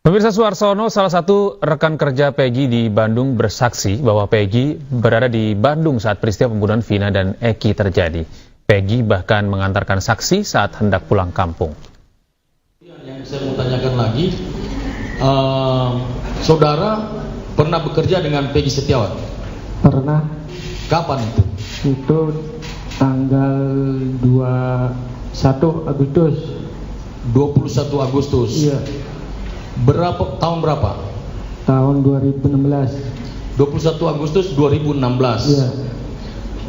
Pemirsa, Suarsono, salah satu rekan kerja Peggy di Bandung, bersaksi bahwa Peggy berada di Bandung saat peristiwa pembunuhan Vina dan Eki terjadi. Peggy bahkan mengantarkan saksi saat hendak pulang kampung. Yang saya mau tanyakan lagi, saudara pernah bekerja dengan Peggy Setiawan? Pernah. Kapan itu? Itu tanggal 21 Agustus. 21 Agustus. Iya. Tahun berapa? Tahun 2016. 21 Agustus 2016. Iya.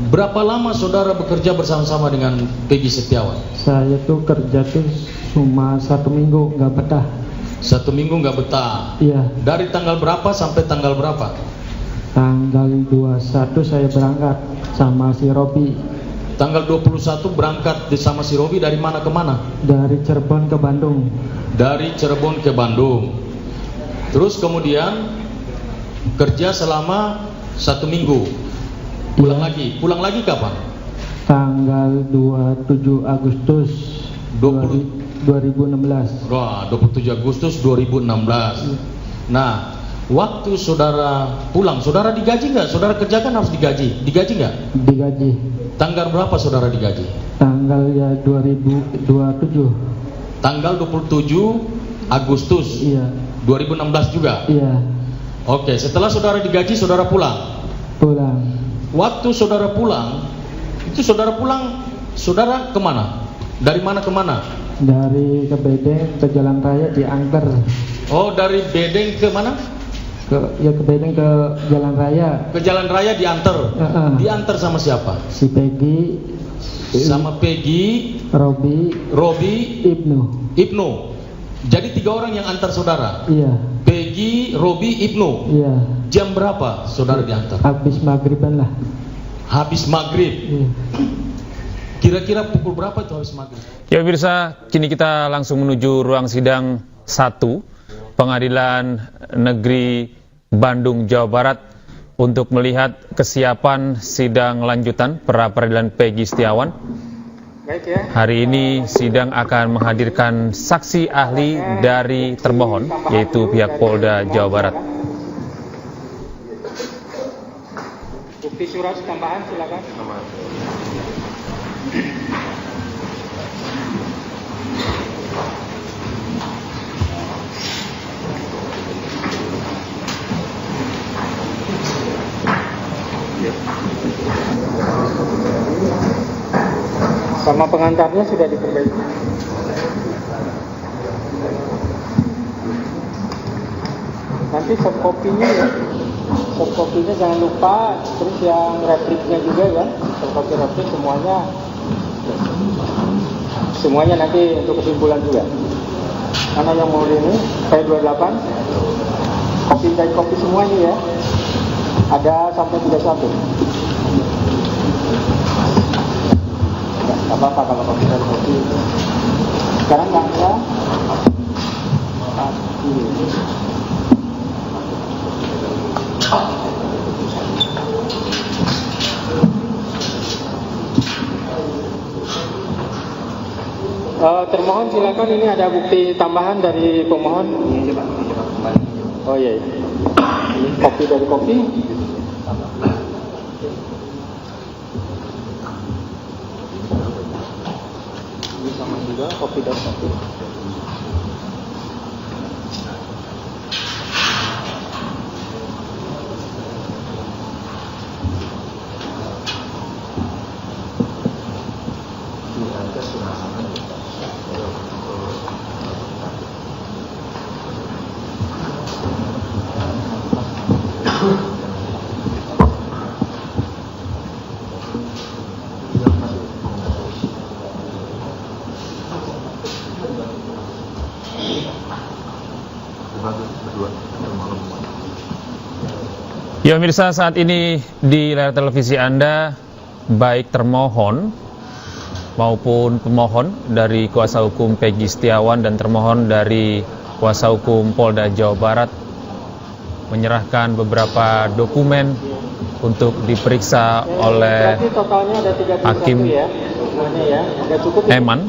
Berapa lama saudara bekerja bersama-sama dengan Peggy Setiawan? Saya tuh kerja tuh cuma 1 minggu, nggak betah. 1 minggu nggak betah. Iya. Dari tanggal berapa sampai tanggal berapa? Tanggal 21 saya berangkat sama si Robi. Tanggal 21 berangkat sama si Robi dari mana ke mana? Dari Cirebon ke Bandung. Dari Cirebon ke Bandung. Terus kemudian kerja selama 1 minggu. Pulang lagi. Pulang lagi kapan? Tanggal 27 Agustus 2016. Wah, 27 Agustus 2016. Nah, waktu saudara pulang, saudara digaji nggak? Saudara kerja kan harus digaji. Digaji nggak? Digaji. Tanggal berapa saudara digaji? Tanggal ya 2027. Tanggal 27 Agustus. Iya. 2016 juga. Iya. Oke, setelah saudara digaji, saudara pulang. Pulang. Waktu saudara pulang, itu saudara pulang, saudara kemana? Dari mana ke mana? Dari ke Bedeng ke Jalan Raya diantar. Oh, dari Bedeng ke mana? Ke Bedeng ke Jalan Raya. Ke Jalan Raya diantar. Diantar sama siapa? Si Peggy. Sama Peggy, Robi, Ibnu. Jadi 3 orang yang antar saudara. Iya. Peggy, Robi, Ibnu. Iya. Jam berapa saudara diantar? Habis maghriban lah. Habis maghrib. Iya. Kira-kira pukul berapa itu habis maghrib? Ya pemirsa, kini kita langsung menuju ruang sidang 1 Pengadilan Negeri Bandung, Jawa Barat untuk melihat kesiapan sidang lanjutan pra-peradilan Peggy Setiawan. Hari ini sidang akan menghadirkan saksi ahli dari termohon, yaitu pihak Polda Jawa Barat. Bukti surat tambahan silakan. Sama pengantarnya sudah diperbaiki. Nanti soft copy-nya ya. Soft copy-nya jangan lupa. Terus yang repliknya juga ya. Soft copy replik semuanya nanti untuk kesimpulan juga. Karena yang mau ini P28 copy by copy semuanya ya. Ada sampai 31. Nggak apa-apa kalau copy by copy. Sekarang nggak ada. Termohon silakan, ini ada bukti tambahan dari pemohon. Oh iya. Ini kopi dari kopi. Ini sama juga kopi dari kopi. Ya pemirsa, saat ini di layar televisi Anda, baik termohon maupun pemohon dari kuasa hukum Peggy Setiawan dan termohon dari kuasa hukum Polda Jawa Barat menyerahkan beberapa dokumen untuk diperiksa oleh Hakim Eman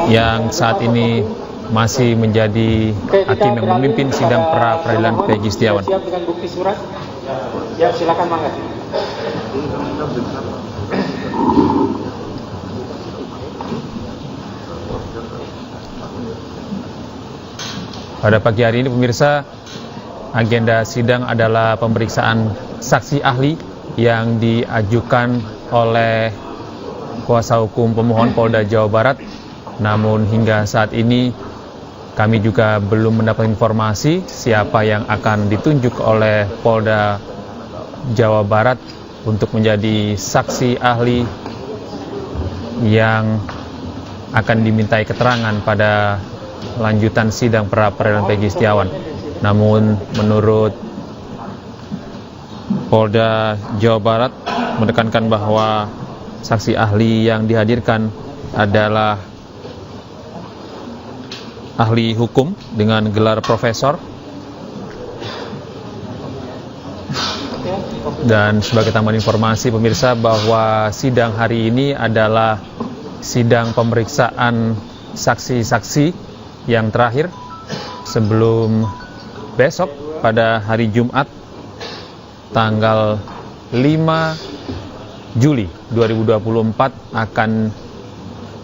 yang saat ini masih menjadi hakim yang memimpin sidang pra peradilan Peggy Setiawan. Siap dengan bukti surat? Ya, silakan Mangga. Pada pagi hari ini pemirsa, agenda sidang adalah pemeriksaan saksi ahli yang diajukan oleh kuasa hukum pemohon Polda Jawa Barat. Namun hingga saat ini kami juga belum mendapat informasi siapa yang akan ditunjuk oleh Polda Jawa Barat untuk menjadi saksi ahli yang akan dimintai keterangan pada lanjutan sidang pra peradilan Peggy Setiawan. Namun menurut Polda Jawa Barat menekankan bahwa saksi ahli yang dihadirkan adalah ahli hukum dengan gelar profesor. Dan sebagai tambahan informasi pemirsa bahwa sidang hari ini adalah sidang pemeriksaan saksi-saksi yang terakhir sebelum besok pada hari Jumat tanggal 5 Juli 2024 akan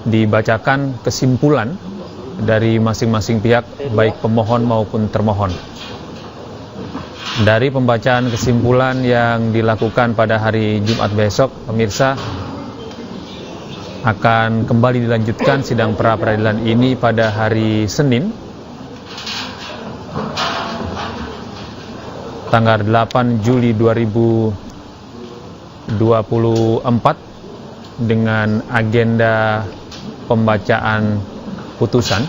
dibacakan kesimpulan dari masing-masing pihak baik pemohon maupun termohon. Dari pembacaan kesimpulan yang dilakukan pada hari Jumat besok, pemirsa, akan kembali dilanjutkan sidang pra peradilan ini pada hari Senin tanggal 8 Juli 2024 dengan agenda pembacaan putusan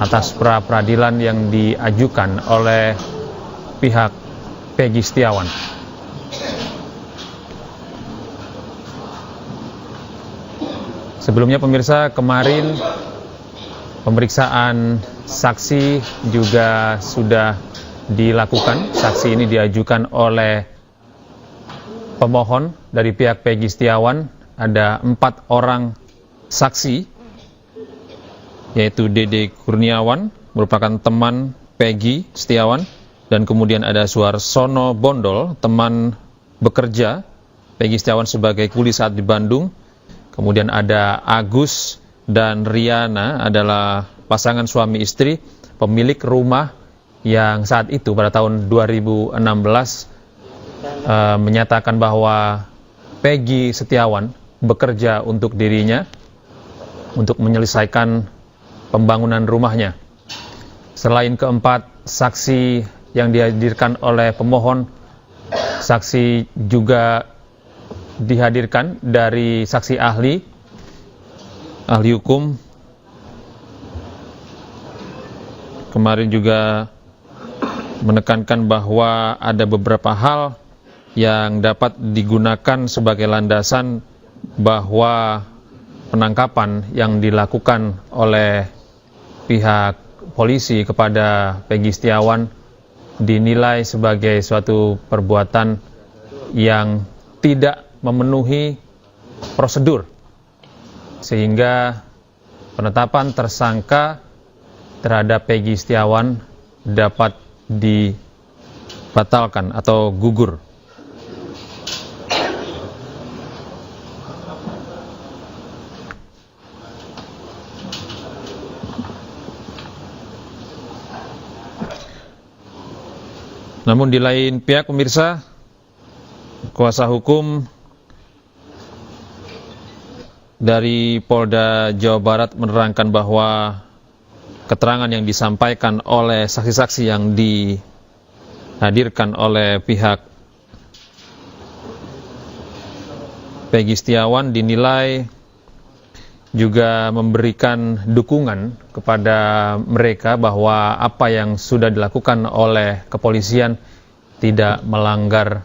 atas pra peradilan yang diajukan oleh pihak Peggy Setiawan. Sebelumnya pemirsa, kemarin pemeriksaan saksi juga sudah dilakukan. Saksi ini diajukan oleh pemohon dari pihak Peggy Setiawan. Ada 4 orang saksi, yaitu Dede Kurniawan, merupakan teman Peggy Setiawan, dan kemudian ada Suarsono Bondol, teman bekerja Peggy Setiawan sebagai kuli saat di Bandung. Kemudian ada Agus dan Riana, adalah pasangan suami istri pemilik rumah yang saat itu pada tahun 2016 menyatakan bahwa Peggy Setiawan bekerja untuk dirinya untuk menyelesaikan pembangunan rumahnya. Selain keempat saksi yang dihadirkan oleh pemohon, saksi juga dihadirkan dari saksi ahli hukum. Kemarin juga menekankan bahwa ada beberapa hal yang dapat digunakan sebagai landasan bahwa penangkapan yang dilakukan oleh pihak polisi kepada Peggy Setiawan dinilai sebagai suatu perbuatan yang tidak memenuhi prosedur, sehingga penetapan tersangka terhadap Peggy Setiawan dapat dibatalkan atau gugur. Namun di lain pihak pemirsa, kuasa hukum dari Polda Jawa Barat menerangkan bahwa keterangan yang disampaikan oleh saksi-saksi yang dihadirkan oleh pihak Peggy Setiawan dinilai juga memberikan dukungan kepada mereka bahwa apa yang sudah dilakukan oleh kepolisian tidak melanggar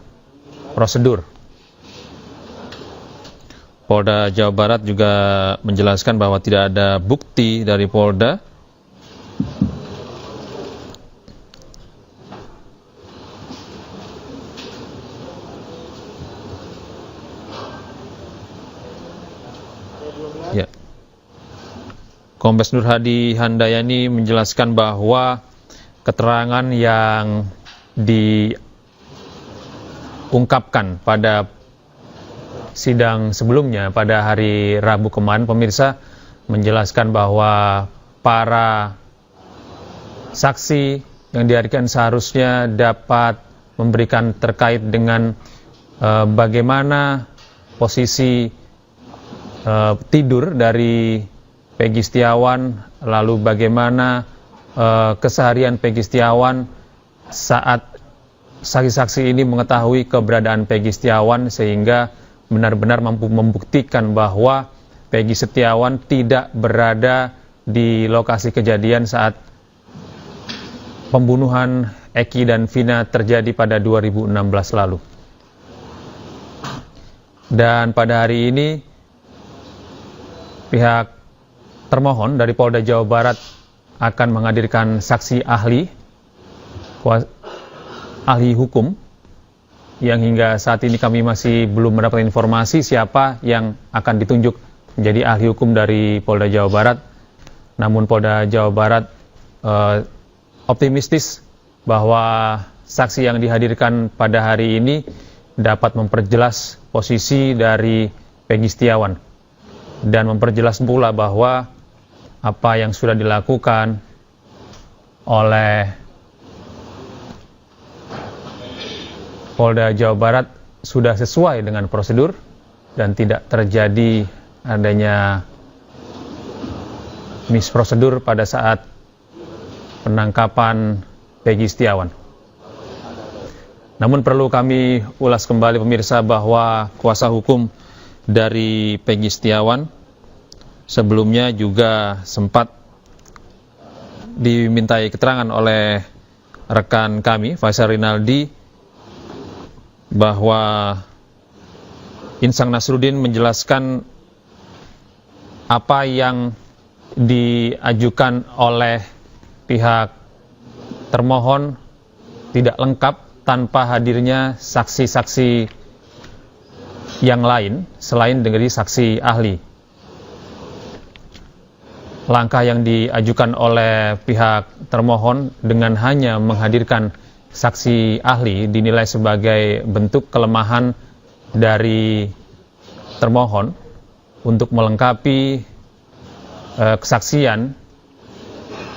prosedur. Polda Jawa Barat juga menjelaskan bahwa tidak ada bukti dari Polda Kombes Nur Hadi Handayani menjelaskan bahwa keterangan yang diungkapkan pada sidang sebelumnya pada hari Rabu kemarin, pemirsa, menjelaskan bahwa para saksi yang dihadirkan seharusnya dapat memberikan terkait dengan bagaimana posisi tidur dari Peggy Setiawan, lalu bagaimana keseharian Peggy Setiawan saat saksi-saksi ini mengetahui keberadaan Peggy Setiawan, sehingga benar-benar mampu membuktikan bahwa Peggy Setiawan tidak berada di lokasi kejadian saat pembunuhan Eki dan Vina terjadi pada 2016 lalu. Dan pada hari ini pihak termohon dari Polda Jawa Barat akan menghadirkan saksi ahli hukum yang hingga saat ini kami masih belum mendapat informasi siapa yang akan ditunjuk menjadi ahli hukum dari Polda Jawa Barat. Namun Polda Jawa Barat optimistis bahwa saksi yang dihadirkan pada hari ini dapat memperjelas posisi dari Peggy Setiawan dan memperjelas pula bahwa apa yang sudah dilakukan oleh Polda Jawa Barat sudah sesuai dengan prosedur dan tidak terjadi adanya misprosedur pada saat penangkapan Peggy Setiawan. Namun perlu kami ulas kembali, pemirsa, bahwa kuasa hukum dari Peggy Setiawan sebelumnya juga sempat dimintai keterangan oleh rekan kami, Faisal Rinaldi, bahwa Insang Nasruddin menjelaskan apa yang diajukan oleh pihak termohon tidak lengkap tanpa hadirnya saksi-saksi yang lain selain dari saksi ahli. Langkah yang diajukan oleh pihak termohon dengan hanya menghadirkan saksi ahli dinilai sebagai bentuk kelemahan dari termohon untuk melengkapi kesaksian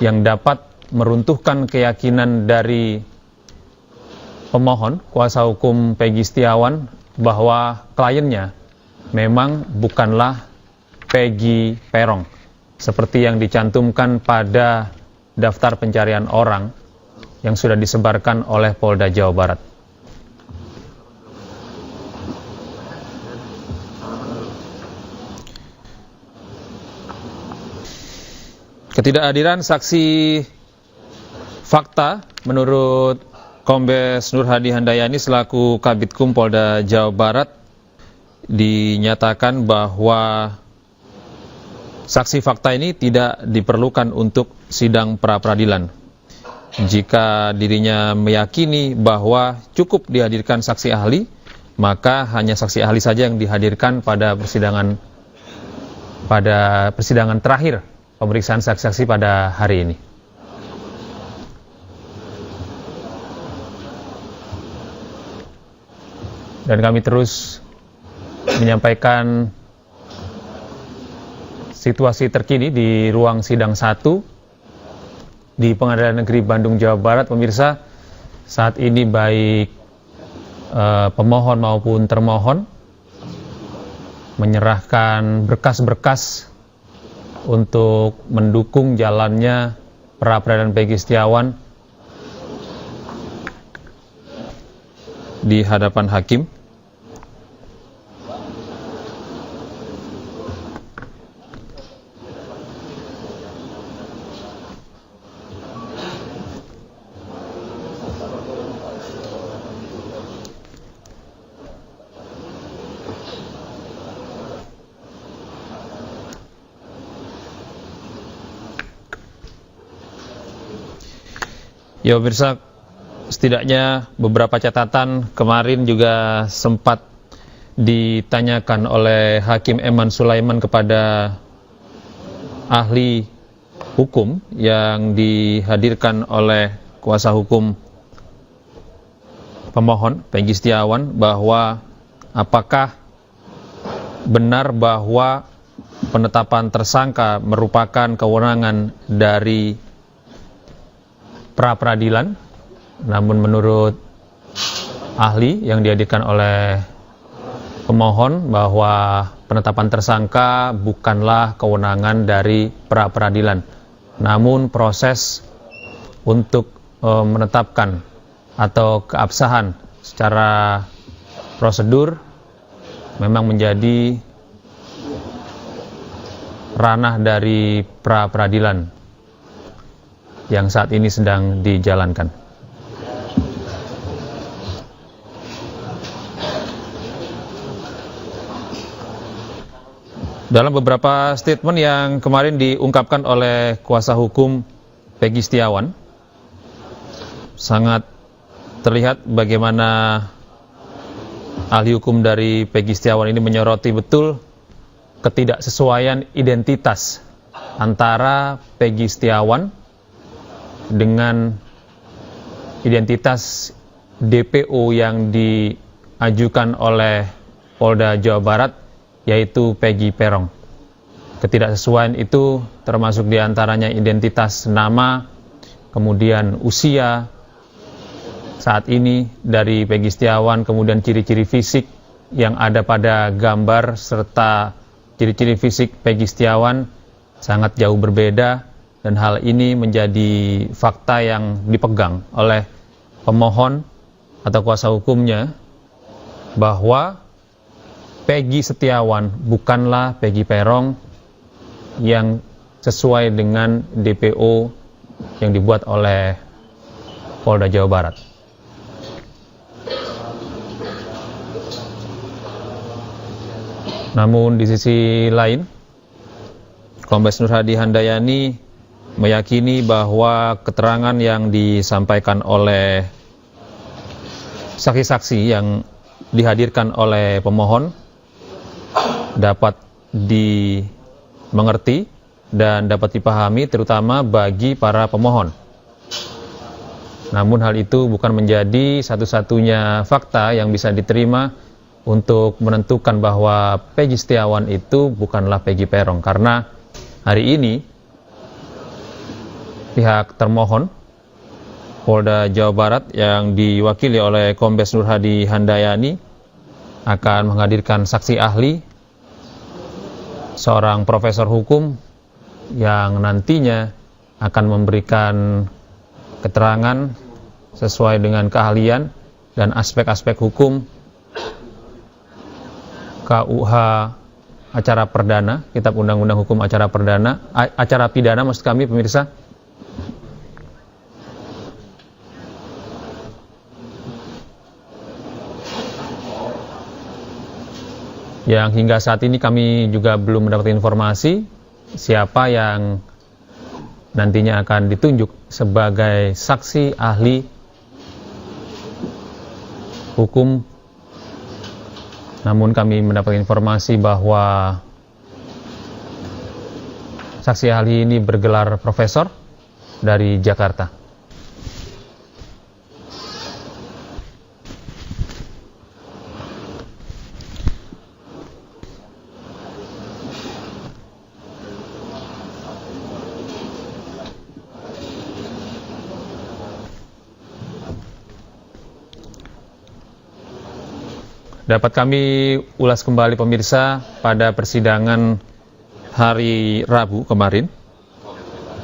yang dapat meruntuhkan keyakinan dari pemohon, kuasa hukum Peggy Setiawan, bahwa kliennya memang bukanlah Peggy Peron seperti yang dicantumkan pada daftar pencarian orang yang sudah disebarkan oleh Polda Jawa Barat. Ketidakhadiran saksi fakta menurut Kombes Nur Hadi Handayani selaku Kabidkum Polda Jawa Barat dinyatakan bahwa saksi fakta ini tidak diperlukan untuk sidang pra-peradilan. Jika dirinya meyakini bahwa cukup dihadirkan saksi ahli, maka hanya saksi ahli saja yang dihadirkan pada persidangan terakhir pemeriksaan saksi-saksi pada hari ini. Dan kami terus menyampaikan situasi terkini di ruang sidang 1 di Pengadilan Negeri Bandung, Jawa Barat. Pemirsa, saat ini baik pemohon maupun termohon menyerahkan berkas-berkas untuk mendukung jalannya pra-peradilan Peggy Setiawan di hadapan hakim. Ya pemirsa, setidaknya beberapa catatan kemarin juga sempat ditanyakan oleh Hakim Eman Sulaiman kepada ahli hukum yang dihadirkan oleh kuasa hukum pemohon Peggy Setiawan, bahwa apakah benar bahwa penetapan tersangka merupakan kewenangan dari pra-peradilan, namun menurut ahli yang dihadirkan oleh pemohon bahwa penetapan tersangka bukanlah kewenangan dari pra-peradilan, namun proses untuk menetapkan atau keabsahan secara prosedur memang menjadi ranah dari pra-peradilan yang saat ini sedang dijalankan. Dalam beberapa statement yang kemarin diungkapkan oleh kuasa hukum Peggy Setiawan, sangat terlihat bagaimana ahli hukum dari Peggy Setiawan ini menyoroti betul ketidaksesuaian identitas antara Peggy Setiawan dengan identitas DPO yang diajukan oleh Polda Jawa Barat, yaitu Peggy Peron. Ketidaksesuaian itu termasuk diantaranya identitas nama, kemudian usia saat ini dari Peggy Setiawan, kemudian ciri-ciri fisik yang ada pada gambar, serta ciri-ciri fisik Peggy Setiawan sangat jauh berbeda, dan hal ini menjadi fakta yang dipegang oleh pemohon atau kuasa hukumnya, bahwa Peggy Setiawan bukanlah Peggy Peron yang sesuai dengan DPO yang dibuat oleh Polda Jawa Barat. Namun di sisi lain, Kombes Nur Hadi Handayani meyakini bahwa keterangan yang disampaikan oleh saksi-saksi yang dihadirkan oleh pemohon dapat dimengerti dan dapat dipahami terutama bagi para pemohon. Namun hal itu bukan menjadi satu-satunya fakta yang bisa diterima untuk menentukan bahwa Peggy Setiawan itu bukanlah Peggy Peron, karena hari ini pihak termohon Polda Jawa Barat yang diwakili oleh Kombes Nur Hadi Handayani akan menghadirkan saksi ahli, seorang profesor hukum yang nantinya akan memberikan keterangan sesuai dengan keahlian dan aspek-aspek hukum KUH acara perdana, Kitab Undang-Undang Hukum Acara Perdana, acara pidana maksud kami pemirsa. Yang hingga saat ini kami juga belum mendapat informasi siapa yang nantinya akan ditunjuk sebagai saksi ahli hukum. Namun kami mendapat informasi bahwa saksi ahli ini bergelar profesor dari Jakarta. Dapat kami ulas kembali pemirsa, pada persidangan hari Rabu kemarin,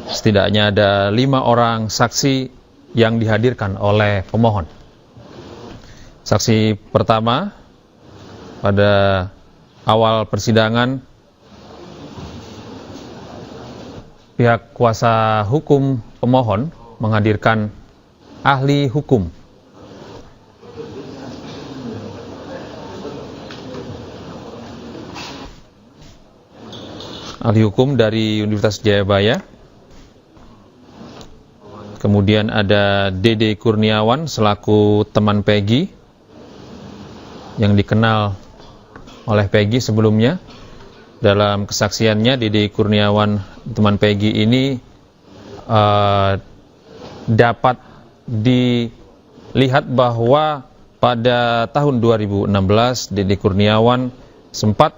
setidaknya ada 5 orang saksi yang dihadirkan oleh pemohon. Saksi pertama, pada awal persidangan, pihak kuasa hukum pemohon menghadirkan ahli hukum. Ahli hukum dari Universitas Jayabaya. Kemudian ada Dede Kurniawan selaku teman Peggy yang dikenal oleh Peggy sebelumnya. Dalam kesaksiannya, Dede Kurniawan, teman Peggy ini dapat dilihat bahwa pada tahun 2016 Deddy Kurniawan sempat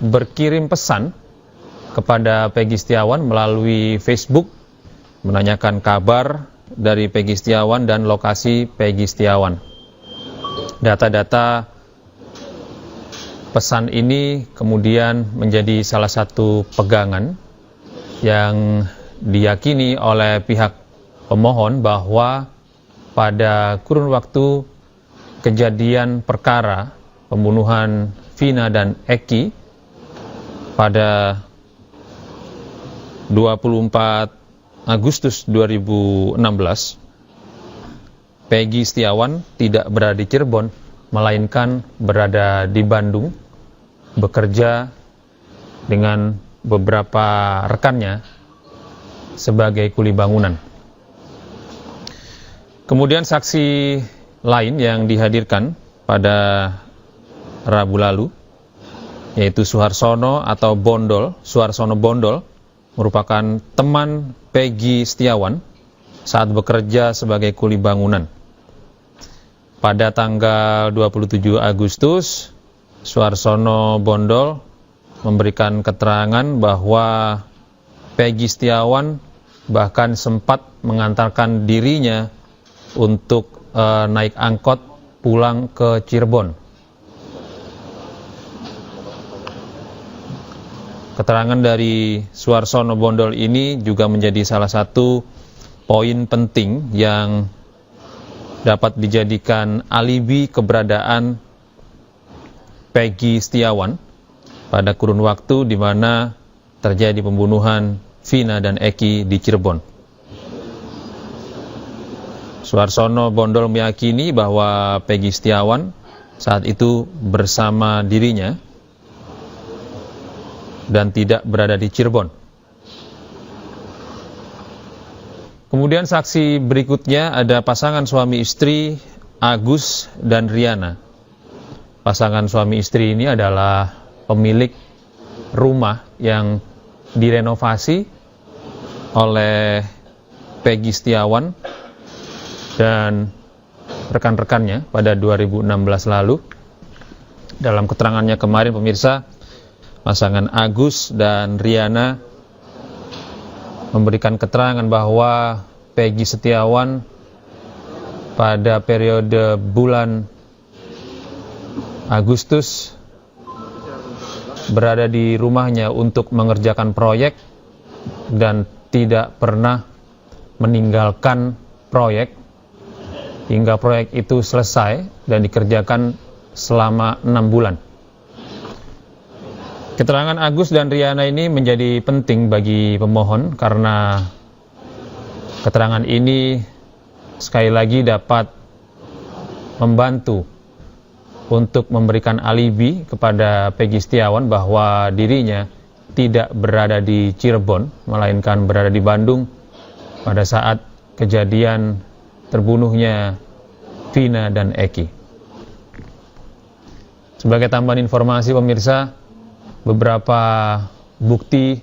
berkirim pesan kepada Peggy Setiawan melalui Facebook menanyakan kabar dari Peggy Setiawan dan lokasi Peggy Setiawan. Data-data pesan ini kemudian menjadi salah satu pegangan yang diyakini oleh pihak pemohon bahwa pada kurun waktu kejadian perkara pembunuhan Vina dan Eki pada 24 Agustus 2016, Peggy Setiawan tidak berada di Cirebon, melainkan berada di Bandung, bekerja dengan beberapa rekannya sebagai kuli bangunan. Kemudian saksi lain yang dihadirkan pada Rabu lalu, yaitu Suharsono atau Bondol, Suharsono Bondol, merupakan teman Peggy Setiawan saat bekerja sebagai kuli bangunan. Pada tanggal 27 Agustus, Suharsono Bondol memberikan keterangan bahwa Peggy Setiawan bahkan sempat mengantarkan dirinya untuk naik angkot pulang ke Cirebon. Keterangan dari Suharsono Bondol ini juga menjadi salah satu poin penting yang dapat dijadikan alibi keberadaan Peggy Setiawan pada kurun waktu di mana terjadi pembunuhan Vina dan Eki di Cirebon. Suharsono Bondol meyakini bahwa Peggy Setiawan saat itu bersama dirinya dan tidak berada di Cirebon. Kemudian saksi berikutnya ada pasangan suami istri Agus dan Riana. Pasangan suami istri ini adalah pemilik rumah yang direnovasi oleh Peggy Setiawan dan rekan-rekannya pada 2016 lalu. Dalam keterangannya kemarin, pemirsa, pasangan Agus dan Riana memberikan keterangan bahwa Peggy Setiawan pada periode bulan Agustus berada di rumahnya untuk mengerjakan proyek dan tidak pernah meninggalkan proyek hingga proyek itu selesai dan dikerjakan selama 6 bulan. Keterangan Agus dan Riana ini menjadi penting bagi pemohon karena keterangan ini sekali lagi dapat membantu untuk memberikan alibi kepada Peggy Setiawan bahwa dirinya tidak berada di Cirebon, melainkan berada di Bandung pada saat kejadian terbunuhnya Vina dan Eki. Sebagai tambahan informasi, pemirsa, beberapa bukti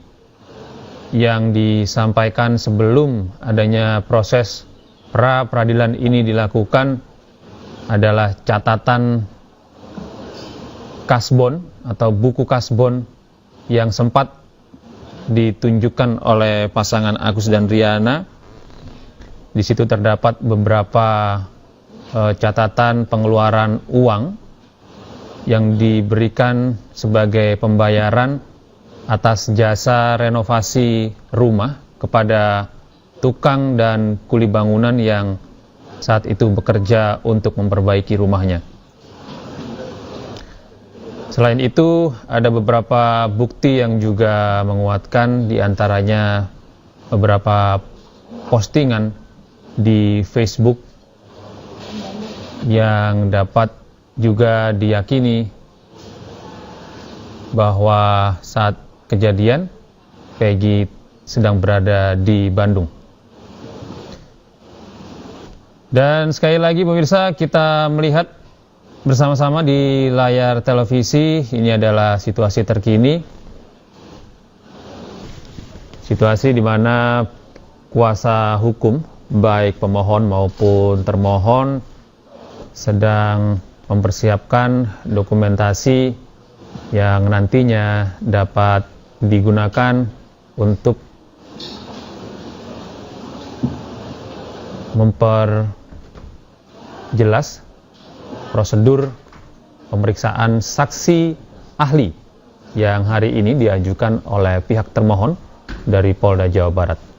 yang disampaikan sebelum adanya proses pra-peradilan ini dilakukan adalah catatan kasbon atau buku kasbon yang sempat ditunjukkan oleh pasangan Agus dan Riana. Di situ terdapat beberapa catatan pengeluaran uang yang diberikan sebagai pembayaran atas jasa renovasi rumah kepada tukang dan kuli bangunan yang saat itu bekerja untuk memperbaiki rumahnya. Selain itu, ada beberapa bukti yang juga menguatkan, diantaranya beberapa postingan di Facebook yang dapat juga diyakini bahwa saat kejadian Peggy sedang berada di Bandung. Dan sekali lagi pemirsa, kita melihat bersama-sama di layar televisi, ini adalah situasi terkini. Situasi di mana kuasa hukum, baik pemohon maupun termohon, sedang mempersiapkan dokumentasi yang nantinya dapat digunakan untuk memperjelas prosedur pemeriksaan saksi ahli yang hari ini diajukan oleh pihak termohon dari Polda Jawa Barat.